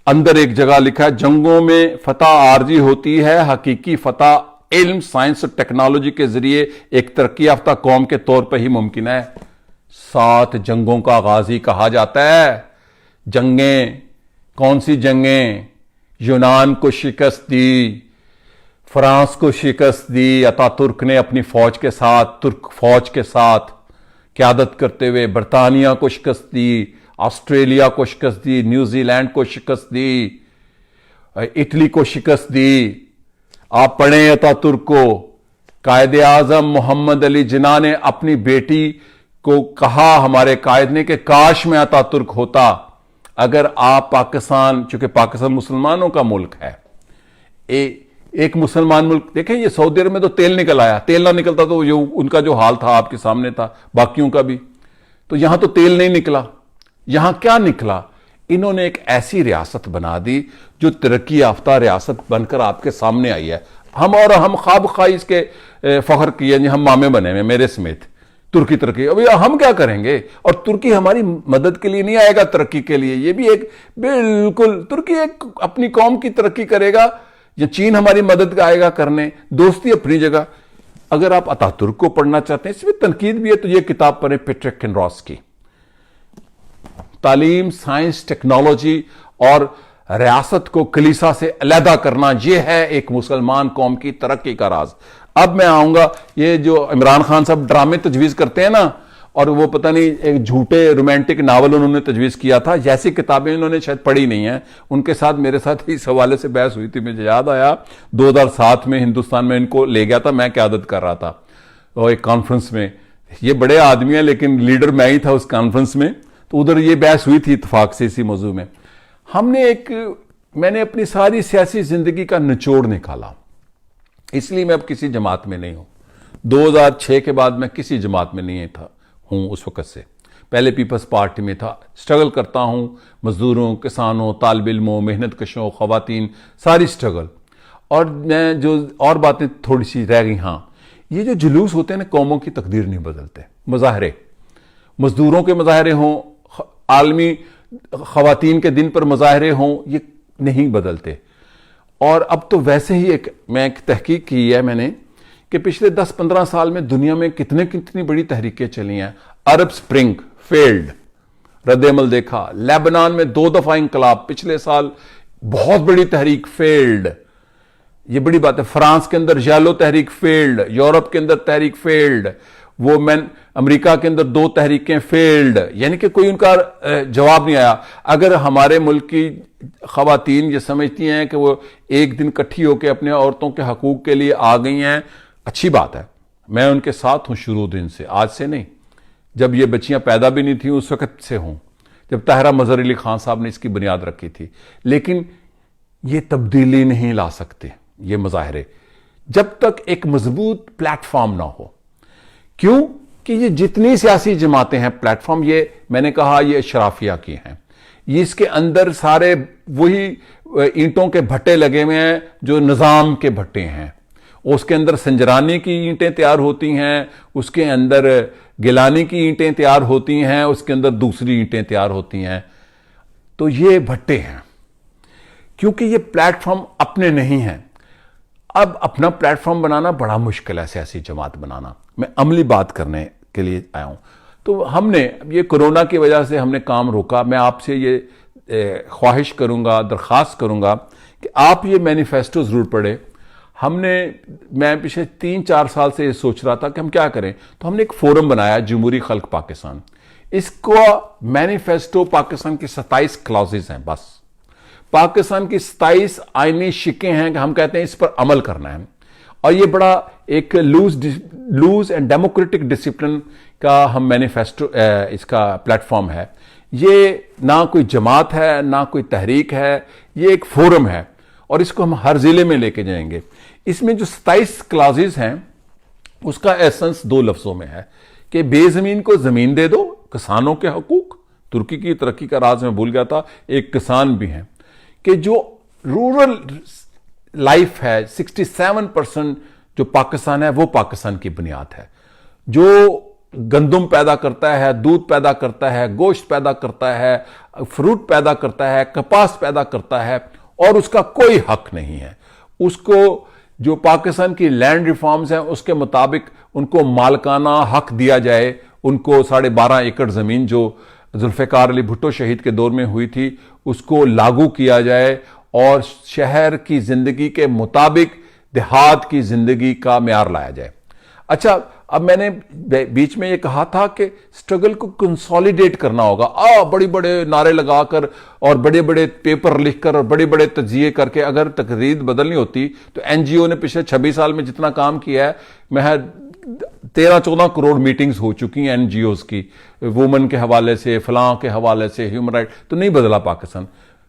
अंदर एक जगह लिखा है, जंगों में फतह आरजी होती है, हकीकी फतह इल्म, साइंस और टेक्नोलॉजी के जरिए एक तरक्की याफ्ता कौम के तौर पर ही मुमकिन है। 7 जंगों का गाजी कहा जाता है। जंगें कौन सी जंगें? यूनान को शिकस्त दी, फ्रांस को शिकस्त दी अतातुर्क ने अपनी फौज के साथ, तुर्क फौज के साथ क़यादत करते हुए। बरतानिया को शिकस्त दी, ऑस्ट्रेलिया को शिकस्त दी, न्यूजीलैंड को शिकस्त दी, इटली को शिकस्त दी। आप पढ़ें अतातुर्क को। कायद आजम मोहम्मद अली जिन्ना ने अपनी बेटी को कहा, हमारे कायद ने, कि काश में अतातुर्क होता। अगर आप पाकिस्तान, चूंकि पाकिस्तान मुसलमानों का मुल्क है, एक मुसलमान मुल्क, देखें ये सऊदी अरब में तो तेल निकल आया, तेल ना निकलता तो जो उनका जो हाल था आपके सामने था, बाकियों का भी। तो यहां तो तेल नहीं निकला, यहां क्या निकला? इन्होंने एक ऐसी रियासत बना दी जो तरक्की याफ्ता रियासत बनकर आपके सामने आई है। हम ख्वाब खाई इसके फख्र किए, हम मामे बने हैं मेरे समेत, तुर्की तरक्की। अभी हम क्या करेंगे? और तुर्की हमारी मदद के लिए नहीं आएगा तरक्की के लिए। ये भी एक बिल्कुल, तुर्की एक अपनी कौम की तरक्की करेगा, या चीन हमारी मदद आएगा करने। दोस्ती अपनी जगह। अगर आप अतातुर्क को पढ़ना चाहते हैं, इसमें तनकीद भी है, तो ये किताब पढ़ें पेट्रिक किनरॉस की। तालीम, साइंस, टेक्नोलॉजी और रियासत को कलीसा से अलहदा करना, यह है एक मुसलमान कौम की तरक्की का राज। अब मैं आऊंगा, ये जो इमरान खान साहब ड्रामे तजवीज करते हैं ना, اور وہ پتہ نہیں ایک جھوٹے رومانٹک ناول انہوں نے تجویز کیا تھا. جیسی کتابیں انہوں نے شاید پڑھی نہیں ہیں. ان کے ساتھ میرے ساتھ اس حوالے سے بحث ہوئی تھی. مجھے یاد آیا 2007 میں ہندوستان میں ان کو لے گیا تھا, میں قیادت کر رہا تھا اور ایک کانفرنس میں. یہ بڑے آدمی ہیں لیکن لیڈر میں ہی تھا اس کانفرنس میں. تو ادھر یہ بحث ہوئی تھی اتفاق سے اسی موضوع میں. میں نے اپنی ساری سیاسی زندگی کا نچوڑ نکالا. اس لیے میں اب کسی جماعت میں نہیں ہوں. 2006 کے بعد میں کسی جماعت میں نہیں تھا ہوں. اس وقت سے پہلے پیپلز پارٹی میں تھا. سٹرگل کرتا ہوں مزدوروں, کسانوں, طالب علموں, محنت کشوں, خواتین, ساری سٹرگل. اور میں جو اور باتیں تھوڑی سی رہ گئی. ہاں, یہ جو جلوس ہوتے ہیں نا قوموں کی تقدیر نہیں بدلتے. مظاہرے, مزدوروں کے مظاہرے ہوں, عالمی خواتین کے دن پر مظاہرے ہوں, یہ نہیں بدلتے. اور اب تو ویسے ہی میں ایک تحقیق کی ہے میں نے کہ پچھلے 10-15 سال میں دنیا میں کتنی بڑی تحریکیں چلی ہیں. عرب سپرنگ فیلڈ, رد عمل دیکھا. لیبنان میں 2 دفعہ انقلاب, پچھلے سال بہت بڑی تحریک فیلڈ. یہ بڑی بات ہے. فرانس کے اندر یالو تحریک فیلڈ, یورپ کے اندر تحریک فیلڈ, امریکہ کے اندر 2 تحریکیں فیلڈ. یعنی کہ کوئی ان کا جواب نہیں آیا. اگر ہمارے ملک کی خواتین یہ سمجھتی ہیں کہ وہ ایک دن کٹھی ہو کے اپنے عورتوں کے حقوق کے لیے آ گئی ہیں, اچھی بات ہے, میں ان کے ساتھ ہوں شروع دن سے, آج سے نہیں. جب یہ بچیاں پیدا بھی نہیں تھیں اس وقت سے ہوں, جب طاہرہ مظہر علی خان صاحب نے اس کی بنیاد رکھی تھی. لیکن یہ تبدیلی نہیں لا سکتے یہ مظاہرے جب تک ایک مضبوط پلیٹ فارم نہ ہو. کیوں کہ یہ جتنی سیاسی جماعتیں ہیں پلیٹ فارم, یہ میں نے کہا یہ اشرافیہ کی ہیں. یہ اس کے اندر سارے وہی اینٹوں کے بھٹے لگے ہوئے ہیں جو نظام کے بھٹے ہیں. اس کے اندر سنجرانی کی اینٹیں تیار ہوتی ہیں, اس کے اندر گیلانی کی اینٹیں تیار ہوتی ہیں, اس کے اندر دوسری اینٹیں تیار ہوتی ہیں. تو یہ بھٹے ہیں کیونکہ یہ پلیٹ فارم اپنے نہیں ہیں. اب اپنا پلیٹ فارم بنانا بڑا مشکل ہے, سیاسی جماعت بنانا. میں عملی بات کرنے کے لیے آیا ہوں. تو ہم نے یہ کورونا کی وجہ سے ہم نے کام روکا. میں آپ سے یہ خواہش کروں گا, درخواست کروں گا کہ آپ یہ مینیفیسٹو ضرور پڑھیں. میں پچھلے 3-4 سال سے یہ سوچ رہا تھا کہ ہم کیا کریں. تو ہم نے ایک فورم بنایا, جمہوری خلق پاکستان. اس کو مینیفیسٹو پاکستان کی 27 کلازز ہیں. بس پاکستان کی 27 آئینی شکیں ہیں کہ ہم کہتے ہیں اس پر عمل کرنا ہے. اور یہ بڑا ایک لوز اینڈ ڈیموکریٹک ڈسپلن کا ہم مینیفیسٹو اس کا پلیٹ فارم ہے. یہ نہ کوئی جماعت ہے نہ کوئی تحریک ہے, یہ ایک فورم ہے اور اس کو ہم ہر ضلع میں لے کے جائیں گے. اس میں جو 27 کلازز ہیں اس کا ایسنس 2 لفظوں میں ہے کہ بے زمین کو زمین دے دو, کسانوں کے حقوق. ترکی کی ترقی کا راز میں بھول گیا تھا, ایک کسان بھی ہیں کہ جو رورل لائف ہے 67% جو پاکستان ہے وہ پاکستان کی بنیاد ہے. جو گندم پیدا کرتا ہے, دودھ پیدا کرتا ہے, گوشت پیدا کرتا ہے, فروٹ پیدا کرتا ہے, کپاس پیدا کرتا ہے اور اس کا کوئی حق نہیں ہے. اس کو جو پاکستان کی لینڈ ریفارمز ہیں اس کے مطابق ان کو مالکانہ حق دیا جائے. ان کو 12.5 ایکڑ زمین جو ذوالفقار علی بھٹو شہید کے دور میں ہوئی تھی اس کو لاگو کیا جائے اور شہر کی زندگی کے مطابق دیہات کی زندگی کا معیار لایا جائے. اچھا, اب میں نے بیچ میں یہ کہا تھا کہ سٹرگل کو کنسولیڈیٹ کرنا ہوگا. بڑے بڑے نعرے لگا کر اور بڑے بڑے پیپر لکھ کر اور بڑے بڑے تجزیے کر کے اگر تقریر بدلنی ہوتی تو این جی او نے پچھلے 26 سال میں جتنا کام کیا ہے, میں 13-14 کروڑ میٹنگز ہو چکی ہیں این جی اوز کی, وومن کے حوالے سے, فلاں کے حوالے سے, ہیومن رائٹ. تو نہیں بدلا پاکستان.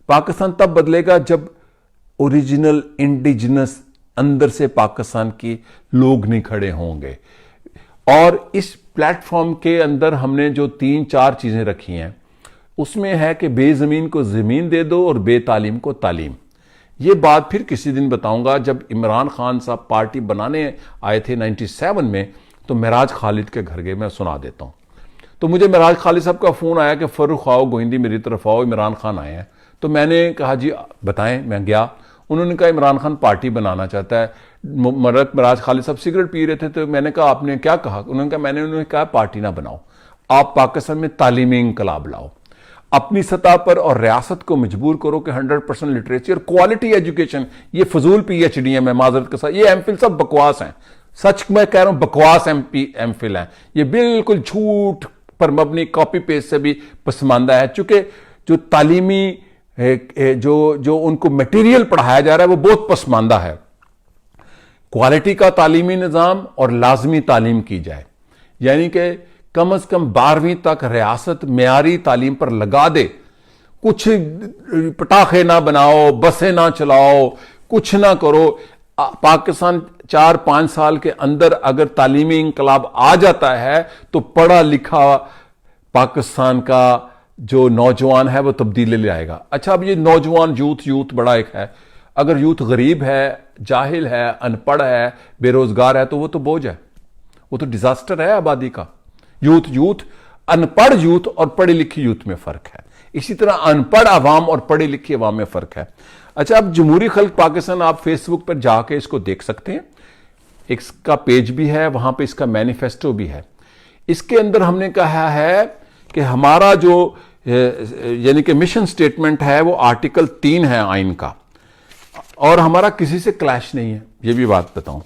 پاکستان تب بدلے گا جب اوریجنل انڈیجنس اندر سے پاکستان کی لوگ نہیں کھڑے ہوں گے. اور اس پلیٹ فارم کے اندر ہم نے جو 3-4 چیزیں رکھی ہیں اس میں ہے کہ بے زمین کو زمین دے دو اور بے تعلیم کو تعلیم. یہ بات پھر کسی دن بتاؤں گا. جب عمران خان صاحب پارٹی بنانے آئے تھے 97 میں تو معراج خالد کے گھر گئے, میں سنا دیتا ہوں. تو مجھے معراج خالد صاحب کا فون آیا کہ فروخ آؤ گوہندی میری طرف آؤ, عمران خان آئے ہیں. تو میں نے کہا جی بتائیں. میں گیا, انہوں نے کہا عمران خان پارٹی بنانا چاہتا ہے. معراج خالد صاحب سگریٹ پی رہے تھے تو میں نے کہا آپ نے کیا کہا؟ انہوں نے کہا پارٹی نہ بناؤ, آپ پاکستان میں تعلیمی انقلاب لاؤ, اپنی سطح پر اور ریاست کو مجبور کرو کہ 100% لٹریچر, کوالٹی ایجوکیشن. یہ فضول پی ایچ ڈی ہیں, میں معذرت کے ساتھ, یہ ایم فل سب بکواس ہیں. सच मैं कह रहा हूं, बकवास एमफिल है ये, बिल्कुल झूठ पर मबनी कॉपी पेस्ट से भी पसमानदा है। चूंकि जो तालीमी जो उनको मटेरियल पढ़ाया जा रहा है वो बहुत पसमानदा है। क्वालिटी का तालीमी निज़ाम और लाजमी तालीम की जाए, यानी कि कम अज कम 12वीं तक रियासत मेयारी तालीम पर लगा दे। कुछ पटाखे ना बनाओ, बसें ना चलाओ, कुछ ना करो। पाकिस्तान 4-5 साल के अंदर अगर तालीमी इंकलाब आ जाता है तो पढ़ा लिखा पाकिस्तान का जो नौजवान है वो तब्दीली ले आएगा। अच्छा, अब ये नौजवान यूथ बड़ा एक है। अगर यूथ गरीब है, जाहिल है, अनपढ़ है, बेरोजगार है तो वो तो बोझ है, वो तो डिजास्टर है आबादी का। यूथ अनपढ़ यूथ और पढ़ी लिखी यूथ में फर्क है। इसी तरह अनपढ़ अवाम और पढ़ी लिखी अवाम में फर्क है। अच्छा, अब जमहूरी खल्क पाकिस्तान आप फेसबुक पर जाके इसको देख सकते हैं। इसका पेज भी है, वहां पे इसका मैनिफेस्टो भी है। इसके अंदर हमने कहा है कि हमारा जो यानी कि मिशन स्टेटमेंट है वो आर्टिकल 3 है आइन का, और हमारा किसी से क्लैश नहीं है। ये भी बात बताऊं,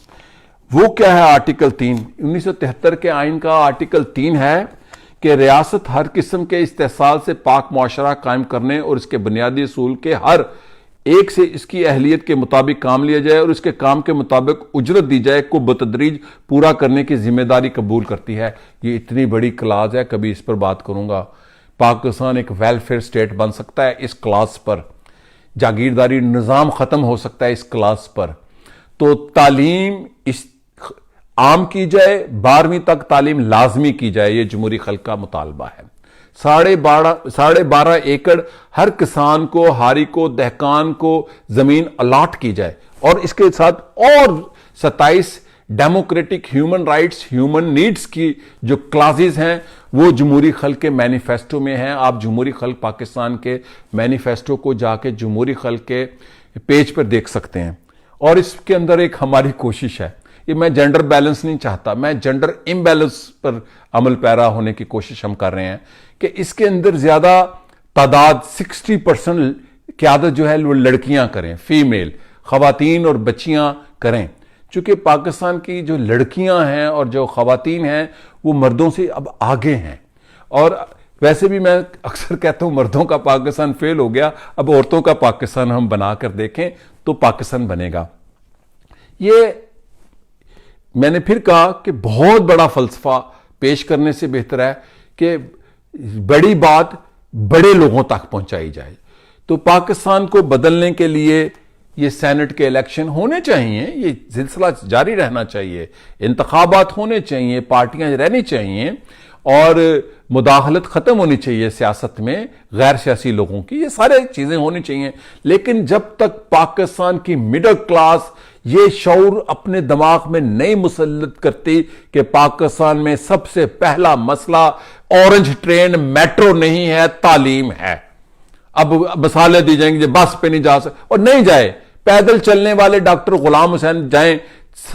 वो क्या है आर्टिकल 3? 1973 के आइन का आर्टिकल 3 है कि रियासत हर किस्म के इस्तेसाल से पाक मुआशरा कायम करने और इसके बुनियादी असूल के हर एक से इसकी अहलियत के मुताबिक काम लिया जाए और इसके काम के मुताबिक उजरत दी जाए को बतदरीज पूरा करने की जिम्मेदारी कबूल करती है। ये इतनी बड़ी क्लास है, कभी इस पर बात करूंगा। पाकिस्तान एक वेलफेयर स्टेट बन सकता है इस क्लास पर, जागीरदारी निज़ाम ख़त्म हो सकता है इस क्लास पर। तो तालीम इस आम की जाए, 12वीं तक तालीम लाजमी की जाए, ये जमहूरी खल्क का मुतालबा है। 12.5 एकड़ हर किसान को, हारी को, दहकान को जमीन अलाट की जाए, और इसके साथ और 27 democratic human rights, human needs की जो क्लासेस हैं वो जमहूरी खल्क के मैनिफेस्टो में हैं। आप जमहूरी खल्क पाकिस्तान के मैनिफेस्टो को जाके जमहूरी खल्क के पेज पर देख सकते हैं। और इसके अंदर एक हमारी कोशिश है, ये मैं जेंडर बैलेंस नहीं चाहता, मैं जेंडर इम्बैलेंस पर अमल पैरा होने की कोशिश हम कर रहे हैं कि इसके अंदर ज्यादा तादाद 60% क़यादत जो है वो लड़कियां करें, फीमेल खवातीन और बच्चियां करें। चूंकि पाकिस्तान की जो लड़कियां हैं और जो खवातीन हैं वो मर्दों से अब आगे हैं, और वैसे भी मैं अक्सर कहता हूं मर्दों का पाकिस्तान फेल हो गया, अब औरतों का पाकिस्तान हम बनाकर देखें तो पाकिस्तान बनेगा। ये मैंने फिर कहा कि बहुत बड़ा फलसफा पेश करने से बेहतर है कि बड़ी बात बड़े लोगों तक पहुंचाई जाए। तो पाकिस्तान को बदलने के लिए ये सेनेट के इलेक्शन होने चाहिए, ये सिलसिला जारी रहना चाहिए, इंतखाबात होने चाहिए, पार्टियां रहनी चाहिए, और मुदाखलत खत्म होनी चाहिए सियासत में गैर सियासी लोगों की, ये सारी चीजें होनी चाहिए। लेकिन जब तक पाकिस्तान की मिडिल क्लास ये शऊर अपने दिमाग में नहीं मुसल्लत करती कि पाकिस्तान में सबसे पहला मसला ऑरेंज ट्रेन मेट्रो नहीं है, तालीम है। अब मसाले दी जाएंगे बस पे नहीं जा सकते, और नहीं जाए, पैदल चलने वाले डॉक्टर गुलाम हुसैन जाएं,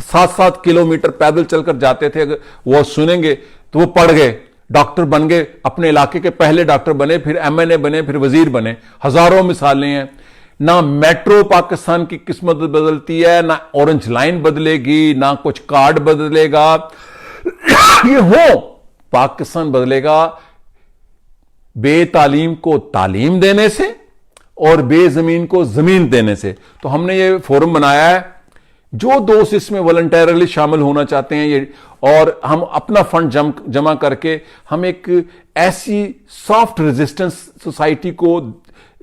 7-7 किलोमीटर पैदल चलकर जाते थे, अगर वो सुनेंगे तो वो पढ़ गए, डॉक्टर बन गए, अपने इलाके के पहले डॉक्टर बने, फिर एमएनए बने, फिर वजीर बने। हजारों मिसालें हैं। ना मेट्रो पाकिस्तान की किस्मत बदलती है, ना ऑरेंज लाइन बदलेगी, ना कुछ कार्ड बदलेगा। ये हो पाकिस्तान बदलेगा बेतालीम को तालीम देने से और बेजमीन को जमीन देने से। तो हमने ये फोरम बनाया है, जो दोस्त इसमें वॉलंटरली शामिल होना चाहते हैं ये, और हम अपना फंड जमा करके हम एक ऐसी सॉफ्ट रेजिस्टेंस सोसाइटी को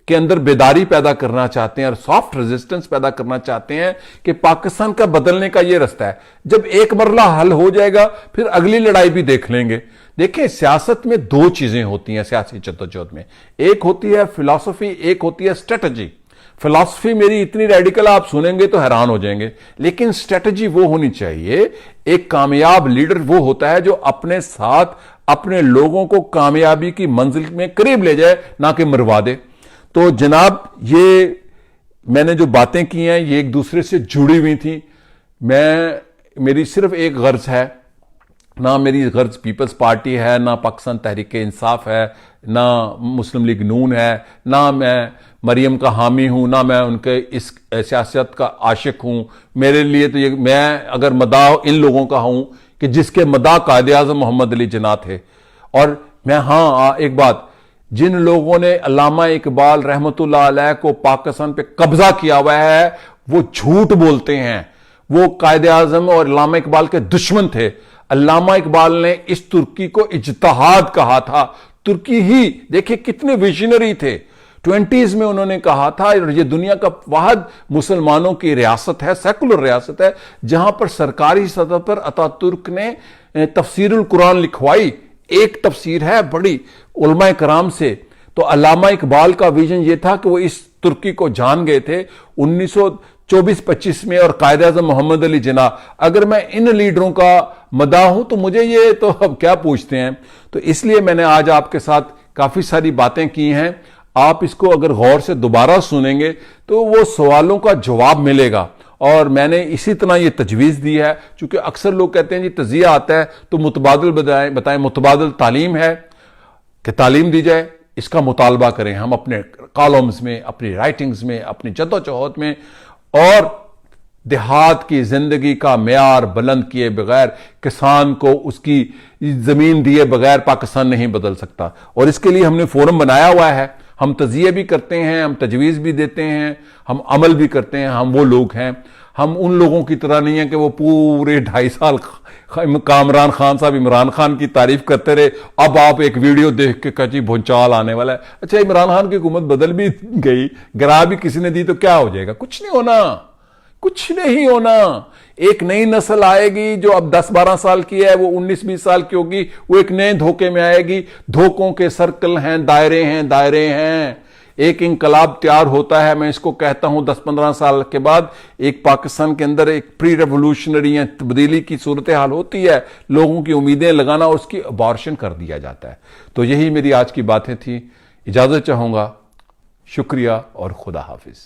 के अंदर बेदारी पैदा करना चाहते हैं और सॉफ्ट रेजिस्टेंस पैदा करना चाहते हैं कि पाकिस्तान का बदलने का ये रास्ता है। जब एक मरला हल हो जाएगा फिर अगली लड़ाई भी देख लेंगे। देखिए, सियासत में 2 चीजें होती हैं सियासी जद्दोजहद में, एक होती है फिलॉसफी, एक होती है स्ट्रेटजी। फिलॉसफी मेरी इतनी रेडिकल आप सुनेंगे तो हैरान हो जाएंगे, लेकिन स्ट्रेटजी वो होनी चाहिए, एक कामयाब लीडर वो होता है जो अपने साथ अपने लोगों को कामयाबी की मंजिल में करीब ले जाए, ना कि मरवा दे। तो जनाब, ये मैंने जो बातें की हैं ये एक दूसरे से जुड़ी हुई थी। मेरी सिर्फ एक गर्ज है, ना मेरी गर्ज पीपल्स पार्टी है, ना पाकिस्तान तहरीक इंसाफ है, ना मुस्लिम लीग नून है, ना मैं مریم کا حامی ہوں، نہ میں ان کے اس سیاست کا عاشق ہوں. میرے لیے تو یہ، میں اگر مداح ان لوگوں کا ہوں کہ جس کے مداح قائد اعظم محمد علی جناح تھے. اور میں ایک بات، جن لوگوں نے علامہ اقبال رحمۃ اللہ علیہ کو پاکستان پہ قبضہ کیا ہوا ہے وہ جھوٹ بولتے ہیں. وہ قائد اعظم اور علامہ اقبال کے دشمن تھے. علامہ اقبال نے اس ترکی کو اجتہاد کہا تھا. ترکی ہی دیکھیں کتنے ویژنری تھے. 20s میں انہوں نے کہا تھا یہ دنیا کا واحد مسلمانوں کی ریاست ہے، سیکولر ریاست ہے، جہاں پر سرکاری سطح پر اتا ترک نے تفسیر القرآن لکھوائی. ایک تفسیر ہے بڑی علماء کرام سے. تو علامہ اقبال کا ویژن یہ تھا کہ وہ اس ترکی کو جان گئے تھے 1924-25 میں. اور قائد اعظم محمد علی جناح، اگر میں ان لیڈروں کا مداح ہوں تو مجھے یہ تو اب کیا پوچھتے ہیں. تو اس لیے میں نے آج آپ کے ساتھ کافی ساری باتیں کی ہیں. آپ اس کو اگر غور سے دوبارہ سنیں گے تو وہ سوالوں کا جواب ملے گا. اور میں نے اسی طرح یہ تجویز دی ہے، چونکہ اکثر لوگ کہتے ہیں جی تجزیہ آتا ہے تو متبادل بتائیں متبادل تعلیم ہے کہ تعلیم دی جائے. اس کا مطالبہ کریں ہم اپنے کالمز میں، اپنی رائٹنگز میں، اپنی جدوجہد میں. اور دیہات کی زندگی کا معیار بلند کیے بغیر، کسان کو اس کی زمین دیے بغیر پاکستان نہیں بدل سکتا. اور اس کے لیے ہم نے فورم بنایا ہوا ہے. ہم تجزیے بھی کرتے ہیں، ہم تجویز بھی دیتے ہیں، ہم عمل بھی کرتے ہیں. ہم وہ لوگ ہیں، ہم ان لوگوں کی طرح نہیں ہیں کہ وہ پورے 2.5 سال کامران خان صاحب عمران خان کی تعریف کرتے رہے. اب آپ ایک ویڈیو دیکھ کے کہتے بھونچال آنے والا ہے. اچھا عمران خان کی حکومت بدل بھی گئی، گرا بھی کسی نے دی تو کیا ہو جائے گا؟ کچھ نہیں ہونا، کچھ نہیں ہونا. ایک نئی نسل آئے گی جو اب 10-12 سال کی ہے، وہ 19-20 سال کی ہوگی، وہ ایک نئے دھوکے میں آئے گی. دھوکوں کے سرکل ہیں، دائرے ہیں. ایک انقلاب تیار ہوتا ہے، میں اس کو کہتا ہوں 10-15 سال کے بعد ایک پاکستان کے اندر ایک پری ریولوشنری یا تبدیلی کی صورتحال ہوتی ہے. لوگوں کی امیدیں لگانا اور اس کی ابارشن کر دیا جاتا ہے. تو یہی میری آج کی باتیں تھیں. اجازت چاہوں گا. شکریہ اور خدا حافظ.